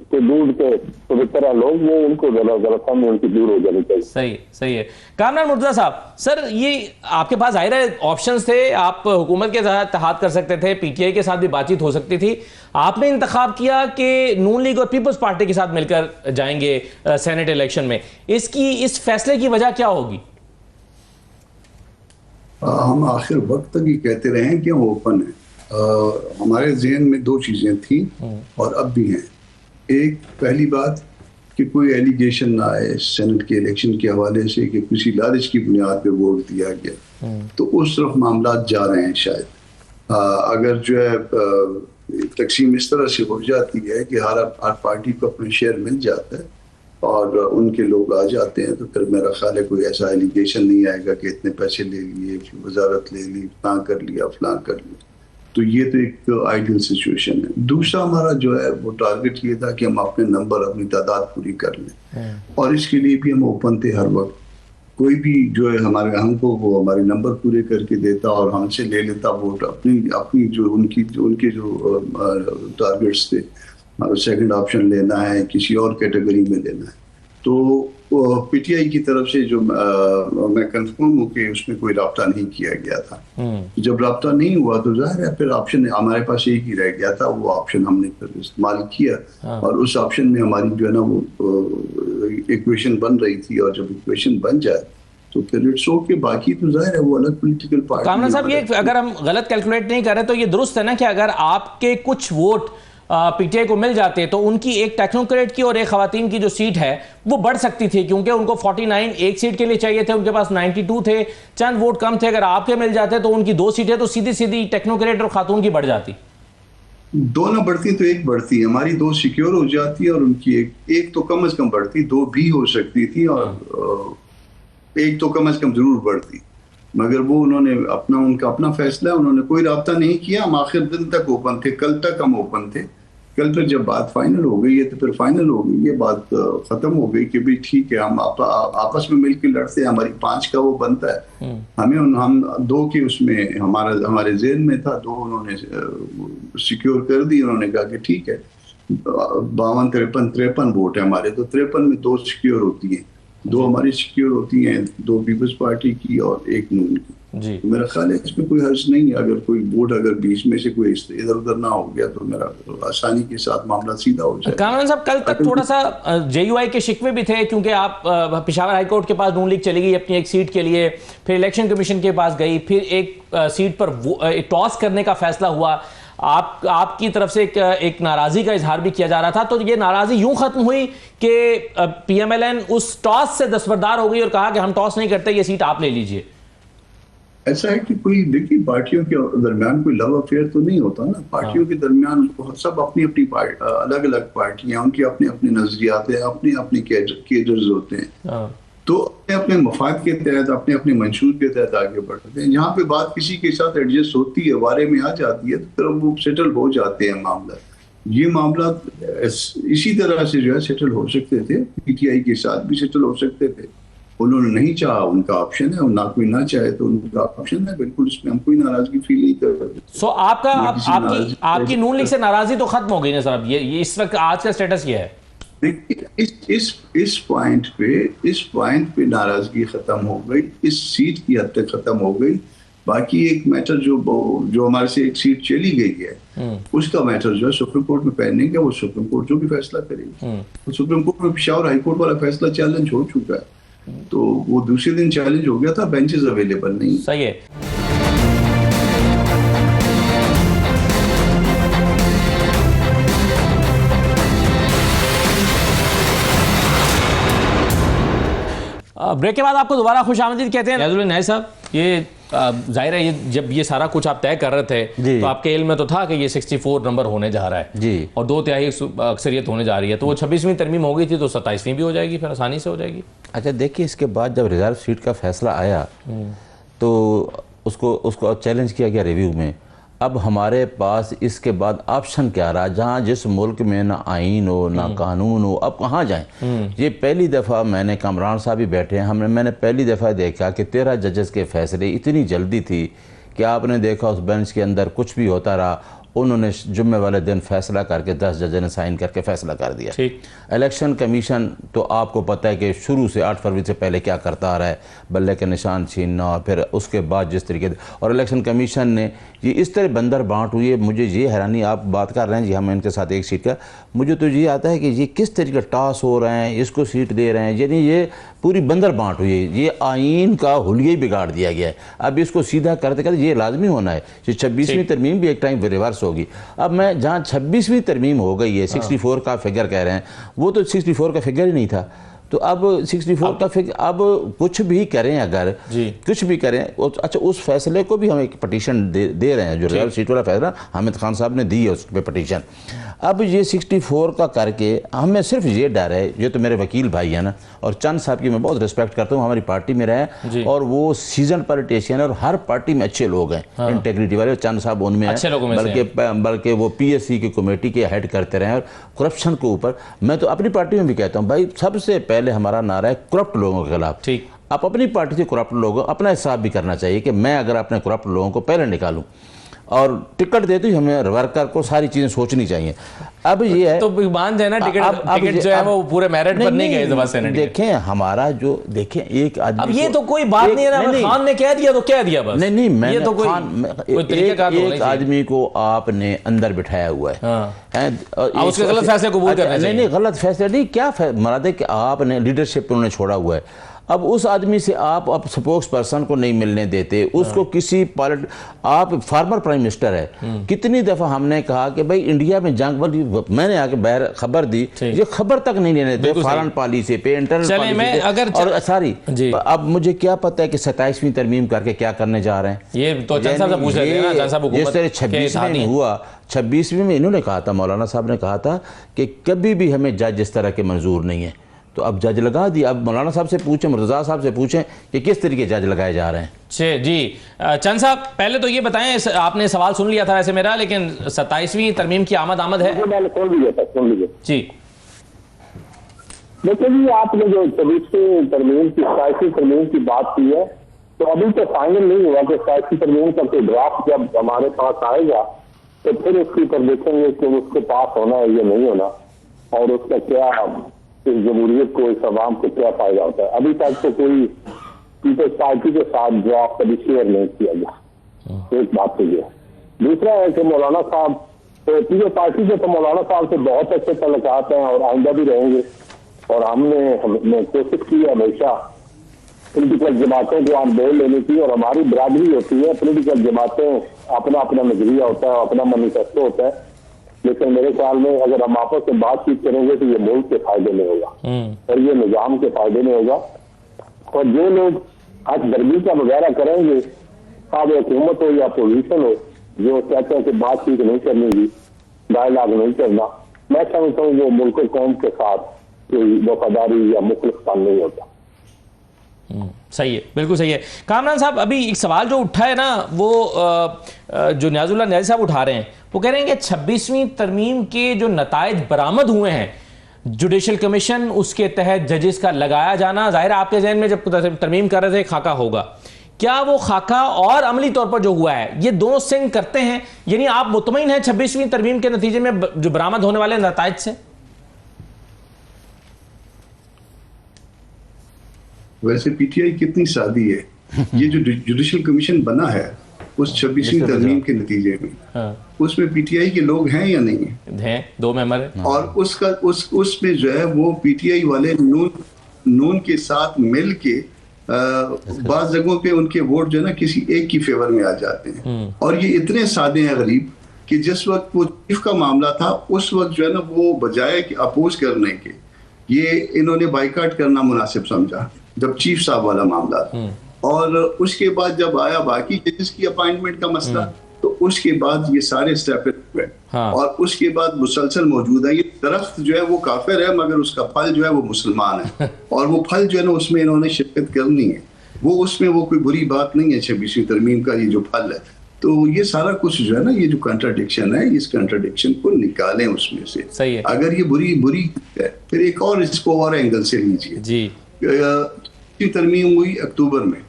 के दूध के पवित्र लोग, वो उनको गलत में उनकी दूर हो जानी चाहिए। सही है। कामरान मुर्तजा साहब, सर ये आपके पास जाहिर है ऑप्शंस थे, आप हुकूमत के साथ इत्तेहाद कर सकते थे, पीटीआई के साथ भी बातचीत हो सकती थी, आपने इंतखाब किया कि नून लीग और पीपल्स पार्टी के साथ मिलकर जाएंगे सेनेट इलेक्शन में। इस फैसले की वजह क्या होगी? हम आखिर वक्त तक ही कहते रहे हैं कि हम ओपन हैं। हमारे जहन में 2 चीजें थी और अब भी हैं। एक, पहली बात कि कोई एलिगेशन ना आए सेनेट के इलेक्शन के हवाले से कि किसी लालच की बुनियाद पे वोट दिया गया, तो उस तरफ मामला जा रहे हैं शायद। अगर जो है तकसीम इस तरह से हो जाती है कि हर पार्टी को अपना शेयर मिल जाता है और उनके लोग आ जाते हैं, तो फिर मेरा ख्याल है कोई ऐसा एलिगेशन नहीं आएगा कि इतने पैसे ले लिए, वजारत ले ली, फलां कर लिया, फलां कर लिया। तो ये तो एक आइडियल सिचुएशन है। दूसरा हमारा जो है वो टारगेट ये था कि हम अपने नंबर, अपनी तादाद पूरी कर लें, और इसके लिए भी हम ओपन थे हर वक्त। कोई भी जो है हमको वो हमारे नंबर पूरे करके देता और हमसे ले लेता वोट, अपनी जो उनके जो टारगेट्स थे, सेकंड ऑप्शन लेना है, किसी और कैटेगरी में लेना है। तो पीटीआई की तरफ से जो मैं कंफर्म हूँ कि उसमें कोई राब्ता नहीं किया गया था। जब राब्ता नहीं हुआ तो जाहिर है फिर ऑप्शन हमारे पास एक ही रह गया था, वो ऑप्शन हमने फिर इस्तेमाल किया। और उस ऑप्शन में हमारी जो है ना वो इक्वेशन बन रही थी, और जब इक्वेशन बन जाए तो फिर इट्स ओके। बाकी तो जाहिर है वो अलग पॉलिटिकल पार्टी। कामरान साहब, ये अगर हम गलत कैलकुलेट नहीं कर रहे तो ये दुरुस्त है ना कि अगर आपके कुछ वोट पीटीआई को मिल जाते तो उनकी एक टेक्नोक्रेट की और एक खवातीन की जो सीट है वो बढ़ सकती थी, क्योंकि उनको 49 एक सीट के लिए चाहिए थे, उनके पास 92 थे, चंद वोट कम थे। अगर आपके मिल जाते तो उनकी 2 सीटें तो सीधी सीधी टेक्नोक्रेट और खातून की बढ़ जाती। 2 ना बढ़ती तो 1 बढ़ती। हमारी 2 सिक्योर हो जाती और उनकी एक तो कम से कम बढ़ती, 2 भी हो सकती थी और 1 तो कम से कम जरूर बढ़ती। मगर वो उनका अपना फैसला है, उन्होंने कोई राब्ता नहीं किया। हम आखिर दिन तक ओपन थे, कल तक हम ओपन थे। कल फिर जब बात फाइनल हो गई है तो फिर फाइनल हो गई, ये बात खत्म हो गई कि भाई ठीक है, हम आपस में मिलकर लड़ते हैं, हमारी 5 का वो बनता है। हम 2 के उसमें हमारे जेहन में था, 2 उन्होंने सिक्योर कर दी। उन्होंने कहा कि ठीक है, 52, 53 वोट है हमारे, तो 53 में 2 सिक्योर होती हैं, 2 हमारी सिक्योर होती हैं, 2 पीपल्स पार्टी की और 1 नून की। जी। तो मेरा ख्याल है इसमें कोई हर्ज नहीं है। अगर कोई वोट अगर बीच में से कोई इधर उधर ना हो गया तो मेरा आसानी के साथ मामला सीधा हो जाए। कामरान साहब, कल तक थोड़ा सा जेयूआई के शिकवे भी थे, क्योंकि आप पेशावर हाई कोर्ट के पास नून लीग चली गई अपनी एक सीट के लिए, फिर इलेक्शन कमीशन के पास गई, फिर एक सीट पर टॉस करने का फैसला हुआ। आपकी तरफ से एक नाराजगी का इजहार भी किया जा रहा था, तो ये नाराजगी यूं खत्म हुई कि पीएमएलएन उस टॉस से दस्तबरदार हो गई और कहा कि हम टॉस नहीं करते, ये सीट आप ले लीजिए। ऐसा है कि कोई देखिए, पार्टियों के दरमियान कोई लव अफेयर तो नहीं होता ना। पार्टियों के दरमियान सब अपनी अपनी अलग अलग पार्टियां, उनके अपने अपने नजरियात है, अपने अपने कैडर्स होते हैं, तो अपने अपने मफाद के तहत, अपने अपने मंशूर के तहत आगे बढ़ते हैं। जहाँ पे बात किसी के साथ एडजस्ट होती है, बारे में आ जाती है, तो फिर वो सेटल हो जाते हैं मामला। ये मामला इसी तरह से जो है सेटल हो सकते थे, पीटीआई के साथ भी सेटल हो सकते थे। उन्होंने नहीं चाहा, उनका ऑप्शन है, और ना कोई ना चाहे तो उनका ऑप्शन है। बिल्कुल इसमें हम कोई नाराजगी फील नहीं कर रहे। सो आपकी नून लीग से नाराजगी तो खत्म हो गई ना साहब? ये इस वक्त आज का स्टेटस ये है। देखिए, इस पॉइंट पे नाराजगी खत्म हो गई, इस सीट की हद तक खत्म हो गई। बाकी एक मैटर जो हमारे से एक सीट चली गई है, उसका मैटर जो है सुप्रीम कोर्ट में पेंडिंग है। वो सुप्रीम कोर्ट जो भी फैसला करेगी, तो सुप्रीम कोर्ट में पेशावर हाई कोर्ट वाला फैसला चैलेंज हो चुका है, तो वो दूसरे दिन चैलेंज हो गया था, बेंचेस अवेलेबल नहीं। सही है। ब्रेक के बाद आपको दोबारा खुश आमदीद कहते हैं। नैज़ुल नाइस साहब, ये जाहिर है ये जब ये सारा कुछ आप तय कर रहे थे जी। तो आपके इल्म में तो था कि ये 64 नंबर होने जा रहा है जी, और 2/3 अक्सरियत होने जा रही है, तो वो 26वीं तरमीम हो गई थी तो 27वीं भी हो जाएगी, फिर आसानी से हो जाएगी। अच्छा देखिए, इसके बाद जब रिजर्व सीट का फैसला आया तो उसको चैलेंज किया गया रिव्यू में। अब हमारे पास इसके बाद ऑप्शन क्या रहा, जहाँ जिस मुल्क में ना आइन हो ना कानून हो, अब कहाँ जाएं। ये पहली दफ़ा मैंने, कामरान साहब भी बैठे हैं, मैंने पहली दफ़ा देखा कि 13 जजेस के फैसले इतनी जल्दी थी कि आपने देखा उस बेंच के अंदर कुछ भी होता रहा, उन्होंने जुम्मे वाले दिन फैसला करके 10 जज ने साइन करके फैसला कर दिया। ठीक। इलेक्शन कमीशन तो आपको पता है कि शुरू से 8 फरवरी से पहले क्या करता आ रहा है, बल्ले के निशान छीनना, फिर उसके बाद जिस तरीके से, और इलेक्शन कमीशन ने ये इस तरह बंदर बांट हुई है। मुझे ये हैरानी, आप बात कर रहे हैं जी हम इनके साथ एक सीट का, मुझे तो ये आता है कि ये किस तरीके टास हो रहे हैं, इसको सीट दे रहे हैं, यानी ये पूरी बंदर बांट हुई है। ये आइन का हुलिया ही बिगाड़ दिया गया है। अब इसको सीधा करते करते ये लाजमी होना है कि 26वीं तरमीम भी एक टाइम रिवर्स होगी। अब मैं जहाँ 26वीं तरमीम हो गई है, 64 का फिगर कह रहे हैं, वो तो 64 का फिगर ही नहीं था, तो अब 64 का फिगर, अब कुछ भी करें, अगर कुछ भी करें, अच्छा उस फैसले को भी हम एक पटिशन दे रहे हैं, जो रिजर्व सीट वाला फैसला हामिद खान साहब ने दी है उस पर पटिशन। अब ये 64 का करके हमें सिर्फ ये डर है, ये तो मेरे वकील भाई हैं ना, और चंद साहब की मैं बहुत रिस्पेक्ट करता हूँ, हमारी पार्टी में रहे और वो सीजन पॉलिटिशियन है और हर पार्टी में अच्छे लोग हैं, इंटेग्रिटी वाले। चंद साहब उनमें हैं, बल्कि वो PSC की कमेटी के हेड करते रहे और करप्शन के ऊपर। मैं तो अपनी पार्टी में भी कहता हूँ भाई, सबसे पहले हमारा नारा है करप्ट लोगों के खिलाफ। ठीक। आप अपनी पार्टी से करप्ट लोगों, अपना हिसाब भी करना चाहिए कि मैं अगर अपने करप्ट लोगों को पहले निकालूं, और टिकट देते ही हमें वर्कर को सारी चीजें सोचनी चाहिए। अब ये है तो मान जाए ना, टिकट जो है वो पूरे मेरिट पर नहीं गए दफा सेनेट। देखें हमारा जो, देखें एक आदमी, अब ये तो कोई बात नहीं है ना, खान ने कह दिया तो कह दिया बस। नहीं मैं ये तो कोई एक आदमी को आपने अंदर बिठाया हुआ है, उसके गलत फैसले कबूल करने चाहिए। नहीं गलत फैसले नहीं, क्या मराद है कि आपने लीडरशिप उन्होंने छोड़ा हुआ है। अब उस आदमी से आप अब स्पोक्स पर्सन को नहीं मिलने देते, उसको किसी आप फार्मर प्राइम मिनिस्टर है, कितनी दफा हमने कहा कि भाई इंडिया में जंग, मैंने आके बाहर खबर दी, ये खबर तक नहीं लेने देते, फॉरेन पॉलिसी पे, इंटरनल पॉलिसी और सारी। अब मुझे क्या पता है कि 27वीं तरमीम करके क्या करने जा रहे हैं, ये तो चंद साहब से पूछ रहे थे ना, चंद साहब जिस तरह 26वीं में हुआ, 26वीं में इन्होंने कहा था, मौलाना साहब ने कहा था कि कभी भी हमें जज इस तरह के मंजूर नहीं है, तो अब जज लगा दिया। अब मौलाना साहब से पूछें, मुर्तज़ा साहब से पूछें कि किस तरीके जज लगाए जा रहे हैं। जी चंद साहब, पहले तो ये बताएं, आपने सवाल सुन लिया था वैसे मेरा, लेकिन 27वीं तरमीम की आमद है जी। देखिए जी, आपने जो 26वीं तरमीम की 27वीं तरमीम की बात की है, तो अभी तो फाइनल नहीं हुआ कि 27वीं तरमीम का कोई ड्राफ्ट जब हमारे पास आएगा तो फिर उसके ऊपर देखेंगे कि उसको पास होना है या नहीं होना, और उसका क्या इस जमहूरियत को, इस आवाम को क्या फायदा होता है। अभी तक तो कोई पीपल्स पार्टी के साथ ड्राफ्ट कभी शेयर नहीं किया गया, एक बात तो ये। दूसरा है कि मौलाना साहब, तो पीपल्स पार्टी के तो मौलाना साहब से बहुत अच्छे तल्लुकात हैं और आइंदा भी रहेंगे, और हमने कोशिश की है हमेशा पोलिटिकल जमातों को हम बोल लेने की, और हमारी बराबरी होती है, पोलिटिकल जमातें अपना अपना नजरिया होता है, अपना मैनिफेस्टो होता है, लेकिन मेरे ख्याल में अगर हम आपस में बातचीत करेंगे तो ये मुल्क के फायदे में होगा और ये निजाम के फायदे में होगा। और जो लोग आज दर्मी का वगैरह करेंगे, अब हुकूमत हो या अपोजिशन हो, जो कहते हैं कि बातचीत नहीं करनी भी, डायलॉग नहीं करना, मैं समझता हूँ वो मुल्क कौम के साथ कोई वफादारी या मुखलिसपन नहीं होता। सही है, बिल्कुल सही है। कामरान साहब, अभी एक सवाल जो उठा है ना, वो जो नियाजुल्लाह नियाज़ी साहब उठा रहे हैं, वो कह रहे हैं कि 26वीं तरमीम के जो नताइज बरामद हुए हैं, जुडिशल कमीशन उसके तहत जजेस का लगाया जाना, जाहिर है आपके जहन में जब तरमीम कर रहे थे खाका होगा, क्या वो खाका और अमली तौर पर जो हुआ है ये दोनों सिंक करते हैं, यानी आप मुतमईन हैं 26वीं तरमीम के नतीजे में जो बरामद होने वाले नताइज से? वैसे पीटीआई कितनी सादी है, ये जो जुडिशल कमीशन बना है उस 26वीं तरमीम के नतीजे में, उसमें पीटीआई के लोग हैं या नहीं हैं? 2 मेंबर हैं, और उसमें जो है वो पीटीआई वाले नून के साथ मिल के बाज़ जगहों पे उनके वोट जो है ना किसी एक की फेवर में आ जाते हैं, और ये इतने सादे हैं गरीब कि जिस वक्त वो चीफ का मामला था उस वक्त जो है ना वो बजाय कि अपोज करने के, ये इन्होंने बाइकाट करना मुनासिब समझा जब चीफ साहब वाला मामला था, और उसके बाद जब आया बाकी जजेस की अपॉइंटमेंट का मसला, तो उसके बाद ये सारे स्टेप हुए। हाँ। और उसके बाद मुसलसल मौजूद है। ये दरख्त जो है वो काफिर है, मगर उसका फल जो है वो मुसलमान है। और वो फल जो है ना, उसमें इन्होंने शिरकत करनी है। वो उसमें वो कोई बुरी बात नहीं है 26वीं तरमीम का ये जो फल है। तो ये सारा कुछ जो है ना, ये जो कंट्राडिक्शन है, इस कंट्राडिक्शन को निकालें उसमें से। सही है। अगर ये बुरी है, फिर एक और इसको और एंगल से लीजिए जी। तरमीम हुई अक्टूबर में।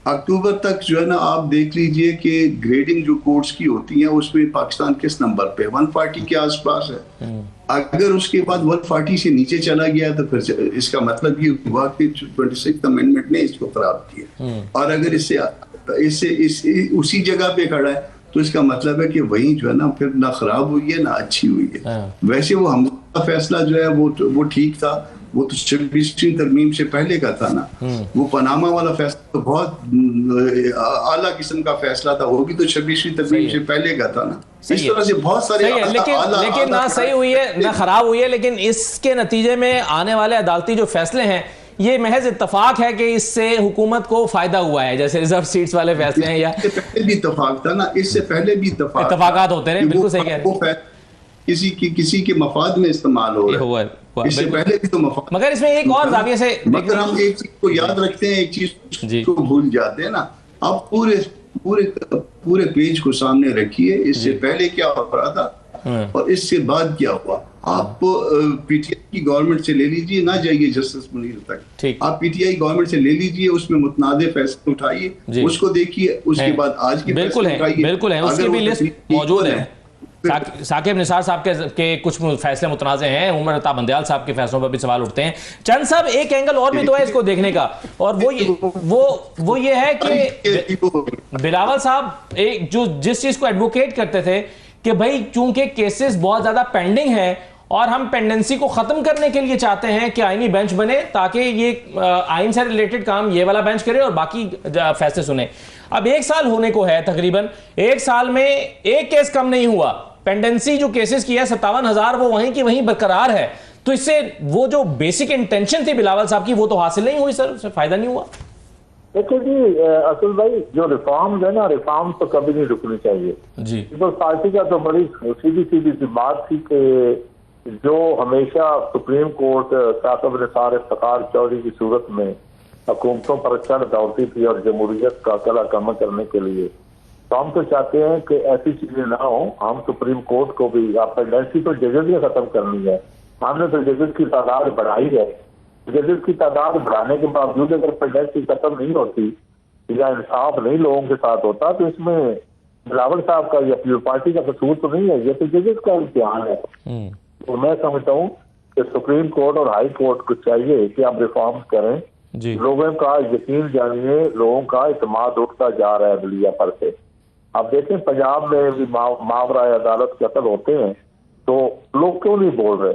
अक्टूबर तक जो है ना, आप देख लीजिए कि ग्रेडिंग जो कोर्ट्स की होती है उसमें पाकिस्तान किस नंबर पे 140 के आसपास है। अगर उसके बाद 140 से नीचे चला गया तो फिर इसका मतलब ये हुआ कि 26th अमेंडमेंट ने इसको खराब किया। और अगर इससे उसी जगह पे खड़ा है तो इसका मतलब है कि वही जो है ना, फिर ना खराब हुई है ना अच्छी हुई है। वैसे वो हमला फैसला जो है वो ठीक था। वो तो 26वीं तरमीम से पहले का था ना। वो पनामा वाला फैसला तो बहुत आला किस्म का फैसला था। वो भी तो 26वीं तरमीम से पहले का था ना। इस तरह से बहुत सारे लेकिन ना सही हुई है ना खराब हुई है, लेकिन इसके नतीजे में आने वाले अदालती जो फैसले हैं ये महज इत्तफाक है कि इससे हुकूमत को फायदा हुआ है, जैसे रिजर्व सीट्स वाले फैसले हैं। या पहले भी इत्तफाक था ना, इससे पहले भी इत्तफाकात होते रहे। बिल्कुल सही कह रहे हैं। किसी के मफाद में इस्तेमाल हो रहा है। इससे पहले भी तो मफाद। मगर इसमें एक और जाविये से मगर हम एक चीज को याद रखते हैं, एक चीज को भूल जाते हैं ना। आप पूरे पेज को सामने रखिए। इससे पहले क्या हो रहा था और इससे बाद क्या हुआ। आप पीटीआई की गवर्नमेंट से ले लीजिए, ना जाइए जस्टिस मुनीर तक। आप पीटीआई गवर्नमेंट से ले लीजिए, उसमें मुतनादे फैसले उठाइए, उसको देखिए। उसके बाद आज के बिल्कुल है, उसकी भी लिस्ट मौजूद है। साकिब निसार साहब के कुछ फैसले मुतनाज़े हैं। उमर अता बंदयाल साहब के फैसलों पर भी सवाल उठते हैं। चंद साहब, एक एंगल और भी तो है इसको देखने का, और वो ये है कि बिलावल साहब जिस चीज को एडवोकेट करते थे कि भाई चूंकि केसेस बहुत ज्यादा पेंडिंग है और हम पेंडेंसी को खत्म करने के लिए चाहते हैं कि आईनी बेंच बने ताकि ये आइन से रिलेटेड काम ये वाला बेंच करे और बाकी फैसले सुने। अब 1 साल होने को है, तकरीबन 1 साल में एक केस कम नहीं हुआ। पेंडेंसी जो केसेस की है 57,000 वो वहीं की वहीं बरकरार है। तो इससे वो जो बेसिक इंटेंशन थी बिलावल साहब की वो तो हासिल नहीं हुई सर, उससे फायदा नहीं हुआ। देखिए जी असल भाई, जो रिफॉर्म है ना, रिफॉर्म तो कभी नहीं रुकनी चाहिए जी। पीपल्स पार्टी का तो बड़ी सीधी सी बात थी कि जो हमेशा सुप्रीम कोर्ट साकिब निसार इफ्तिखार चौधरी की सूरत में हुकूमतों पर चढ़ दौड़ती थी और जमहूरियत का कला कम करने के लिए, तो हम तो चाहते हैं कि ऐसी चीजें ना हो। हम सुप्रीम कोर्ट को भी पेंडेंसी तो जजेस ने खत्म करनी है। हमने तो जजेस की तादाद बढ़ाई है। जजेस की तादाद बढ़ाने के बावजूद अगर पेंडेंसी खत्म नहीं होती या इंसाफ नहीं लोगों के साथ होता, तो इसमें बिलावल साहब का या पीपल्स पार्टी का कसूर तो नहीं है, ये तो जजेस का इम्तिहान है। तो मैं समझता हूँ कि सुप्रीम कोर्ट और हाई कोर्ट को चाहिए कि आप रिफॉर्म्स करें। लोगों का यकीन जानिए, लोगों का इत्मीनान उठता जा रहा है अदलिया पर से। आप देखें पंजाब में भी मावरा अदालत कत्ल होते हैं तो लोग क्यों नहीं बोल रहे?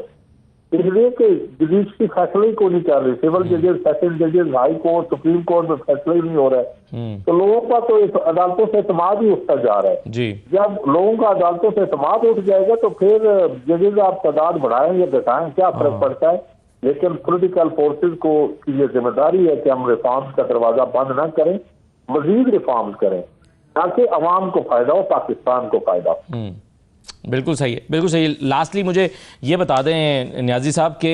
इसलिए कि जुडिशरी फैसले को नहीं कर रही। सिविल जजेस, सेशन जजेस, हाई कोर्ट, सुप्रीम कोर्ट में फैसले ही नहीं हो रहा है। तो लोगों का तो अदालतों से इत्मीनान ही उठता जा रहा है जी। जब लोगों का अदालतों से इत्मीनान उठ जाएगा तो फिर जजेस आप तादाद बढ़ाएं या घटाएं, क्या फर्क पड़ता है? लेकिन पॉलिटिकल फोर्सेज को की ये जिम्मेदारी है कि हम रिफॉर्म्स का दरवाजा बंद ना करें, मजीद रिफॉर्म्स करें ताकि अवाम को फायदा हो, पाकिस्तान को फायदा हो। बिल्कुल सही है, बिल्कुल सही है। लास्टली मुझे ये बता दें नियाजी साहब के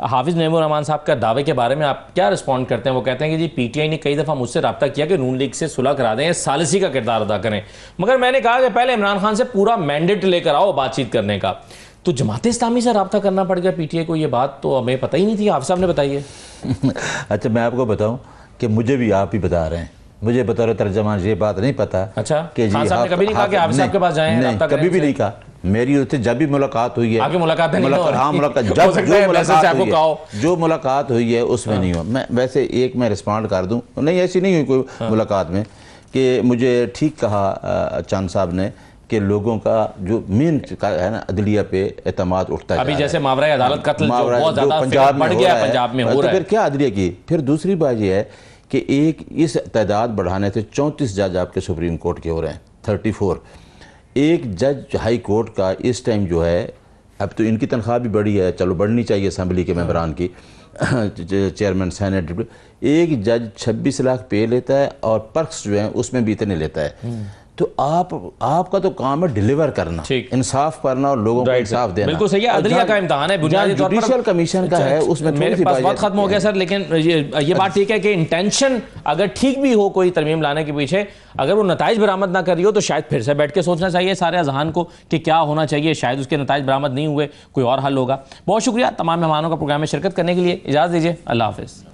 हाफिज नईमुर रहमान साहब का दावे के बारे में आप क्या रिस्पॉन्ड करते हैं? वो कहते हैं कि जी पीटीआई ने कई दफ़ा मुझसे रब्ता किया कि नून लीग से सुलह करा दें, सालिसी का किरदार अदा करें, मगर मैंने कहा कि पहले इमरान खान से पूरा मैंडेट लेकर आओ बातचीत करने का। तो जमात इस्लामी से रब्ता करना पड़ गया पीटीआई को, ये बात तो हमें पता ही नहीं थी। हाफिज साहब ने बताई है। अच्छा, मैं आपको बताऊँ कि मुझे भी आप ही बता रहे हैं, मुझे बतौर तर्जमान ये बात नहीं पता। अच्छा, कि खान साहब ने कभी नहीं कहा कि हाफिज साहब के पास जाएं? नहीं, कभी भी नहीं कहा। मेरी उससे जब भी मुलाकात हुई है, आगे मुलाकात नहीं हो रही। हाँ, मुलाकात जब जो मुलाकात हुई है उसमें नहीं हुआ। मैं वैसे एक मैं रिस्पॉन्ड कर दूं, नहीं ऐसी नहीं हुई कोई मुलाकात में कि मुझे ठीक कहा चांद साहब ने कि लोगों का जो मेन है ना अदलिया पे एतमाद उठता है। अभी जैसे मावरा अदालत कत्ल बहुत ज्यादा पंजाब बढ़ गया, पंजाब में हो रहा है, फिर क्या अदलिया की। फिर दूसरी बात यह है कि एक इस तादाद बढ़ाने से 34 जज आपके सुप्रीम कोर्ट के हो रहे हैं, 34। एक जज हाई कोर्ट का इस टाइम जो है, अब तो इनकी तनख्वाह भी बढ़ी है, चलो बढ़नी चाहिए असम्बली के मेंबरान की, चेयरमैन सेनेट, एक जज 26 लाख पे लेता है और पर्क्स जो हैं उसमें भी इतने लेता है। तो आपका तो काम है डिलीवर करना, इंसाफ करना और लोगों को इंसाफ देना। बिल्कुल सही है, अदलिया का इम्तिहान है बुनियादी तौर पर। जुडिशियल कमीशन का है, उसमें मेरे पास वक्त खत्म हो गया सर, लेकिन ये बात ठीक है कि इंटेंशन अगर ठीक भी हो कोई तरमीम लाने के पीछे, अगर वो नताइज बरामद ना कर रही हो तो शायद फिर से बैठ के सोचना चाहिए सारे अजहान को कि क्या होना चाहिए। शायद उसके नताइज बरामद नहीं हुए, कोई और हल होगा। बहुत शुक्रिया तमाम मेहमानों का प्रोग्राम में शिरकत करने के लिए। इजाज़त दीजिए, अल्लाह हाफिज़।